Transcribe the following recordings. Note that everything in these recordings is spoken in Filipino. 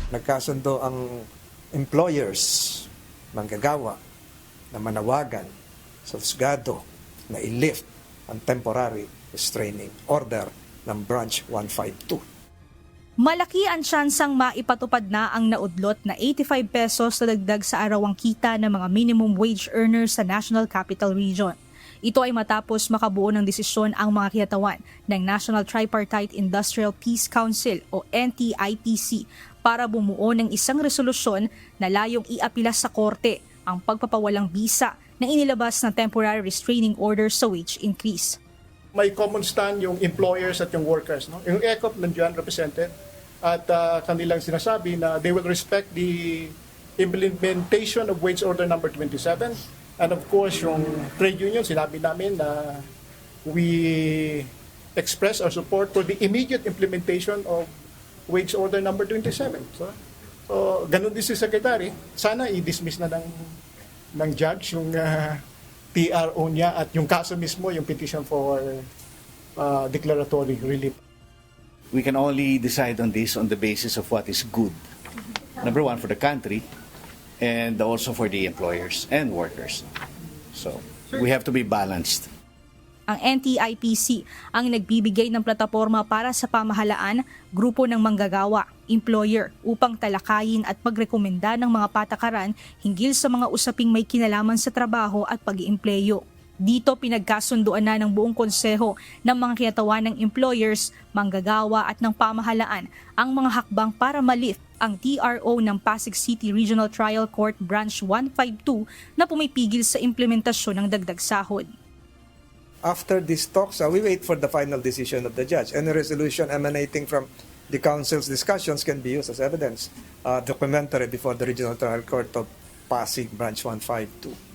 nagkasundo ang employers, manggagawa, na manawagan sa husgado na i-lift ang temporary restraining order ng Branch 152. Malaki ang tsansang maipatupad na ang naudlot na 85 pesos na dagdag sa arawang kita ng mga minimum wage earners sa National Capital Region. Ito ay matapos makabuo ng desisyon ang mga kiyatawan ng National Tripartite Industrial Peace Council o NTIPC para bumuo ng isang resolusyon na layong iapila sa korte ang pagpapawalang bisa na inilabas na temporary restraining order sa wage increase. May common stand yung employers at yung workers. No? Yung ECOP nandiyan represented at kanilang sinasabi na they will respect the implementation of wage order number 27. And of course, yung trade union, sinabi namin na we express our support for the immediate implementation of wage order number 27. So ganun din si Secretary. Sana i-dismiss na ng judge yung TRO niya at yung kaso mismo, yung petition for declaratory relief. We can only decide on this on the basis of what is good. Number one, for the country, and also for the employers and workers. So, we have to be balanced. Ang NTIPC ang nagbibigay ng plataporma para sa pamahalaan, grupo ng manggagawa, employer upang talakayin at magrekomenda ng mga patakaran hinggil sa mga usaping may kinalaman sa trabaho at pag-iempleyo. Dito pinagkasunduan na ng buong konseho ng mga kiyatawan ng employers, manggagawa at ng pamahalaan ang mga hakbang para malift ang TRO ng Pasig City Regional Trial Court Branch 152 na pumipigil sa implementasyon ng dagdag sahod. After these talks, we wait for the final decision of the judge. Any resolution emanating from the council's discussions can be used as evidence documentary before the Regional Trial Court of Pasig Branch 152.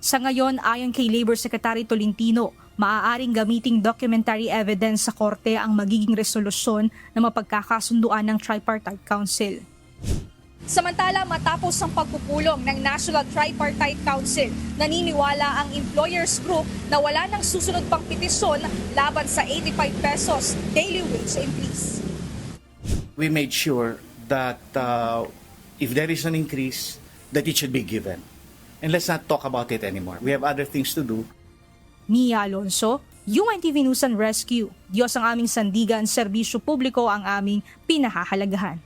Sa ngayon, ayon kay Labor Secretary Tolentino, maaaring gamiting documentary evidence sa korte ang magiging resolusyon na mapagkakasunduan ng Tripartite Council. Samantala, matapos ang pagpupulong ng National Tripartite Council, naniniwala ang employers group na wala nang susunod pang petisyon laban sa 85 pesos daily wage increase. We made sure that if there is an increase, that it should be given. And let's not talk about it anymore. We have other things to do. Mia Alonso, UNTV News and Rescue. Diyos ang aming sandigan, serbisyo publiko ang aming pinahahalagahan.